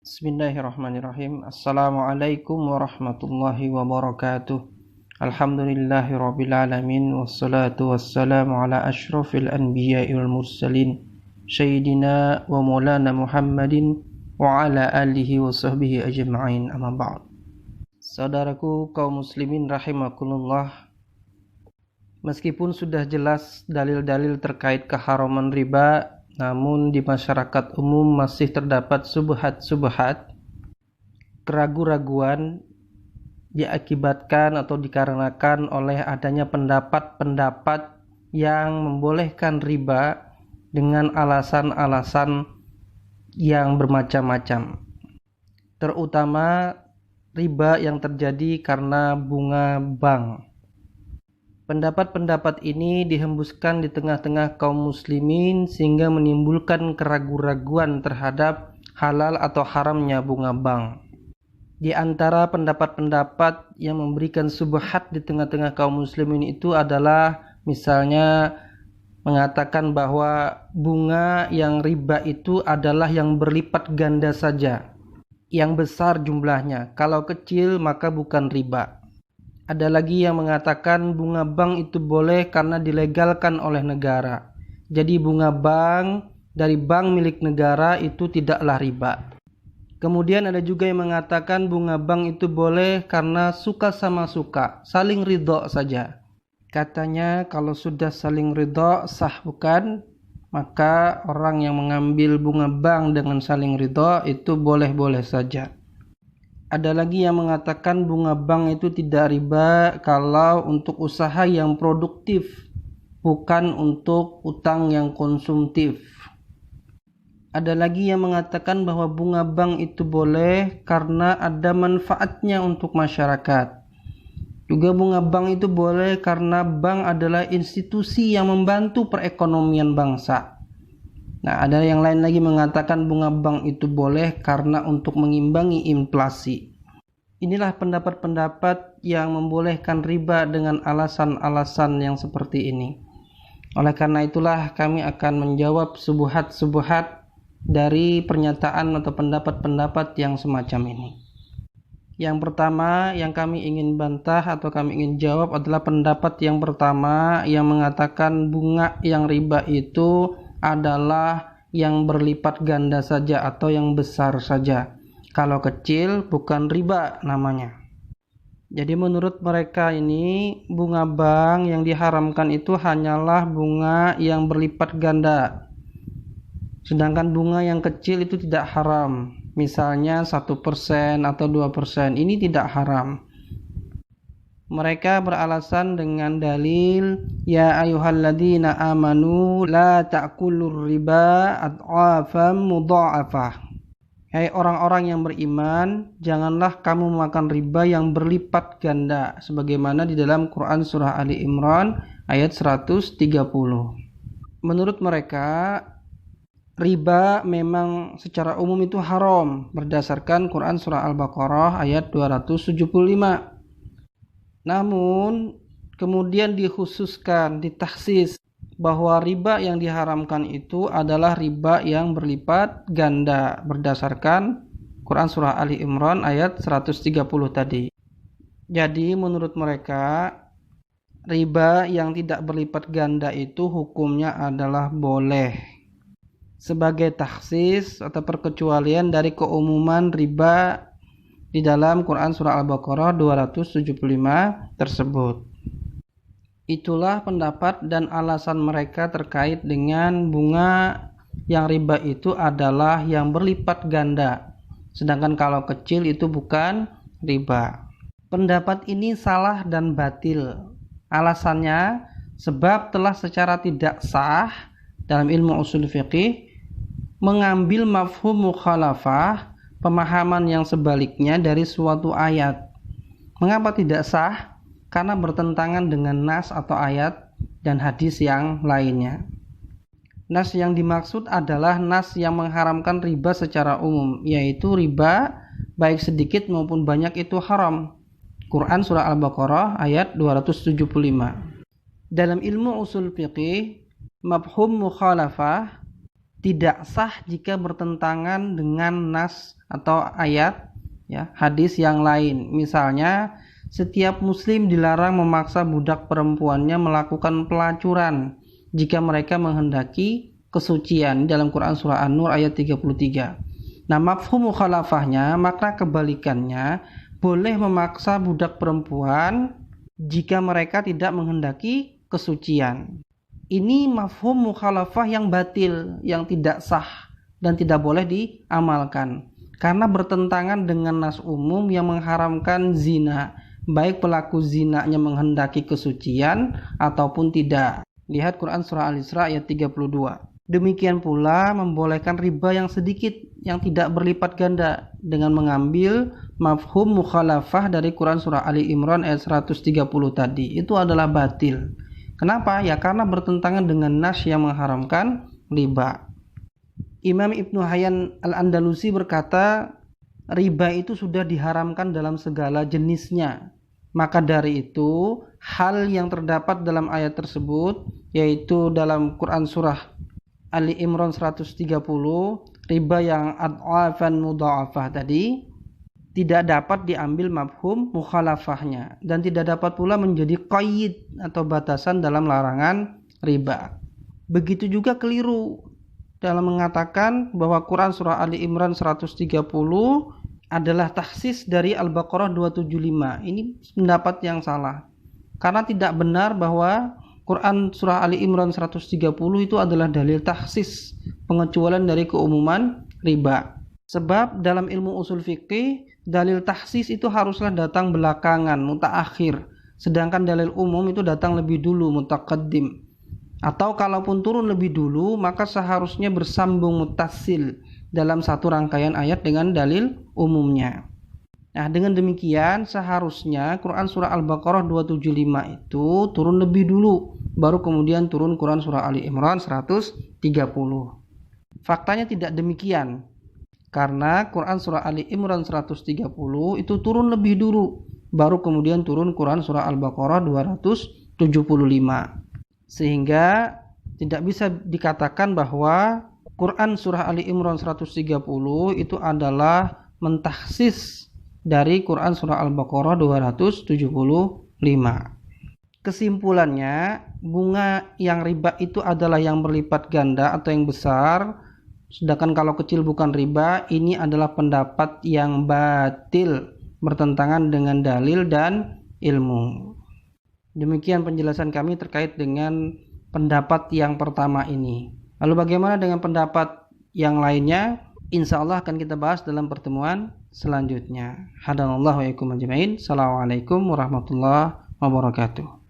Bismillahirrahmanirrahim. Assalamualaikum warahmatullahi wabarakatuh. Alhamdulillahirabbil alamin wassalatu wassalamu ala asyrafil anbiya'i wal mursalin sayyidina wa maulana Muhammadin wa ala alihi wa sahbihi ajma'in. Amma ba'd. Saudaraku kaum muslimin rahimakumullah, meskipun sudah jelas dalil-dalil terkait keharaman riba, namun di masyarakat umum masih terdapat subhat-subhat, keraguan-raguan diakibatkan atau dikarenakan oleh adanya pendapat-pendapat yang membolehkan riba dengan alasan-alasan yang bermacam-macam. Terutama riba yang terjadi karena bunga bank. Pendapat-pendapat ini dihembuskan di tengah-tengah kaum muslimin sehingga menimbulkan keraguan-raguan terhadap halal atau haramnya bunga bank. Di antara pendapat-pendapat yang memberikan subhat di tengah-tengah kaum muslimin itu adalah misalnya mengatakan bahwa bunga yang riba itu adalah yang berlipat ganda saja, yang besar jumlahnya. Kalau kecil maka bukan riba. Ada lagi yang mengatakan bunga bank itu boleh karena dilegalkan oleh negara. Jadi bunga bank dari bank milik negara itu tidaklah riba. Kemudian ada juga yang mengatakan bunga bank itu boleh karena suka sama suka, saling ridho saja. Katanya kalau sudah saling ridho sah bukan? Maka orang yang mengambil bunga bank dengan saling ridho itu boleh-boleh saja. Ada lagi yang mengatakan bunga bank itu tidak riba kalau untuk usaha yang produktif, bukan untuk utang yang konsumtif. Ada lagi yang mengatakan bahwa bunga bank itu boleh karena ada manfaatnya untuk masyarakat. Juga bunga bank itu boleh karena bank adalah institusi yang membantu perekonomian bangsa. Nah, ada yang lain lagi mengatakan bunga bank itu boleh karena untuk mengimbangi inflasi. Inilah pendapat-pendapat yang membolehkan riba dengan alasan-alasan yang seperti ini. Oleh karena itulah kami akan menjawab subhat-subhat dari pernyataan atau pendapat-pendapat yang semacam ini. Yang pertama yang kami ingin bantah atau kami ingin jawab adalah pendapat yang pertama yang mengatakan bunga yang riba itu adalah yang berlipat ganda saja atau yang besar saja. Kalau kecil bukan riba namanya. Jadi menurut mereka ini bunga bank yang diharamkan itu hanyalah bunga yang berlipat ganda. Sedangkan bunga yang kecil itu tidak haram. Misalnya 1% atau 2%, ini tidak haram. Mereka beralasan dengan dalil ya ayyuhalladzina amanu la ta'kulur riba ad'afam mudha'afah. Hai orang-orang yang beriman, janganlah kamu makan riba yang berlipat ganda sebagaimana di dalam Quran surah Ali Imran ayat 130. Menurut mereka riba memang secara umum itu haram berdasarkan Quran surah Al-Baqarah ayat 275. Namun kemudian dikhususkan, ditakhsis bahwa riba yang diharamkan itu adalah riba yang berlipat ganda berdasarkan Quran surah Ali Imran ayat 130 tadi. Jadi menurut mereka riba yang tidak berlipat ganda itu hukumnya adalah boleh sebagai takhsis atau perkecualian dari keumuman riba di dalam Quran surah Al-Baqarah 275 tersebut. Itulah pendapat dan alasan mereka terkait dengan bunga yang riba itu adalah yang berlipat ganda. Sedangkan kalau kecil itu bukan riba. Pendapat ini salah dan batil. Alasannya sebab telah secara tidak sah dalam ilmu usul fiqih mengambil mafhum mukhalafah, pemahaman yang sebaliknya dari suatu ayat. Mengapa tidak sah? Karena bertentangan dengan nas atau ayat dan hadis yang lainnya. Nas yang dimaksud adalah nas yang mengharamkan riba secara umum, yaitu riba baik sedikit maupun banyak itu haram. Quran surah Al-Baqarah ayat 275. Dalam ilmu usul fiqih, mafhum mukhalafah tidak sah jika bertentangan dengan nas atau ayat, ya, hadis yang lain. Misalnya, setiap muslim dilarang memaksa budak perempuannya melakukan pelacuran jika mereka menghendaki kesucian, dalam Quran surah An-Nur ayat 33. Nah, mafhum mukhalafahnya, makna kebalikannya, boleh memaksa budak perempuan jika mereka tidak menghendaki kesucian. Ini mafhum mukhalafah yang batil, yang tidak sah dan tidak boleh diamalkan karena bertentangan dengan nas umum yang mengharamkan zina, baik pelaku zinanya menghendaki kesucian ataupun tidak. Lihat Quran surah Al-Isra ayat 32. Demikian pula membolehkan riba yang sedikit, yang tidak berlipat ganda, dengan mengambil mafhum mukhalafah dari Quran surah Ali Imran ayat 130 tadi. Itu adalah batil. Kenapa? Ya karena bertentangan dengan nas yang mengharamkan riba. Imam Ibnu Hayyan Al-Andalusi berkata, riba itu sudah diharamkan dalam segala jenisnya. Maka dari itu, hal yang terdapat dalam ayat tersebut, yaitu dalam Quran surah Ali Imran 130, riba yang ad'afan mudha'afah tadi, tidak dapat diambil mafhum mukhalafahnya dan tidak dapat pula menjadi qaid atau batasan dalam larangan riba. Begitu juga keliru dalam mengatakan bahwa Quran surah Ali Imran 130 adalah takhsis dari Al-Baqarah 275. Ini pendapat yang salah. Karena tidak benar bahwa Quran surah Ali Imran 130 itu adalah dalil takhsis, pengecualian dari keumuman riba. Sebab dalam ilmu usul fikih, dalil takhsis itu haruslah datang belakangan, mutaakhir. Sedangkan dalil umum itu datang lebih dulu, mutaqaddim. Atau kalaupun turun lebih dulu, maka seharusnya bersambung muttasil dalam satu rangkaian ayat dengan dalil umumnya. Nah, dengan demikian seharusnya Quran surah Al-Baqarah 275 itu turun lebih dulu, baru kemudian turun Quran surah Ali Imran 130. Faktanya tidak demikian. Karena Quran surah Ali Imran 130 itu turun lebih dulu, baru kemudian turun Quran surah Al-Baqarah 275. Sehingga tidak bisa dikatakan bahwa Quran surah Ali Imran 130 itu adalah mentakhsis dari Quran surah Al-Baqarah 275. Kesimpulannya, bunga yang riba itu adalah yang berlipat ganda atau yang besar. Sedangkan kalau kecil bukan riba, ini adalah pendapat yang batil, bertentangan dengan dalil dan ilmu. Demikian penjelasan kami terkait dengan pendapat yang pertama ini. Lalu bagaimana dengan pendapat yang lainnya? Insya Allah akan kita bahas dalam pertemuan selanjutnya. Hadanallahu wa iyyakum ajmain. Assalamualaikum warahmatullahi wabarakatuh.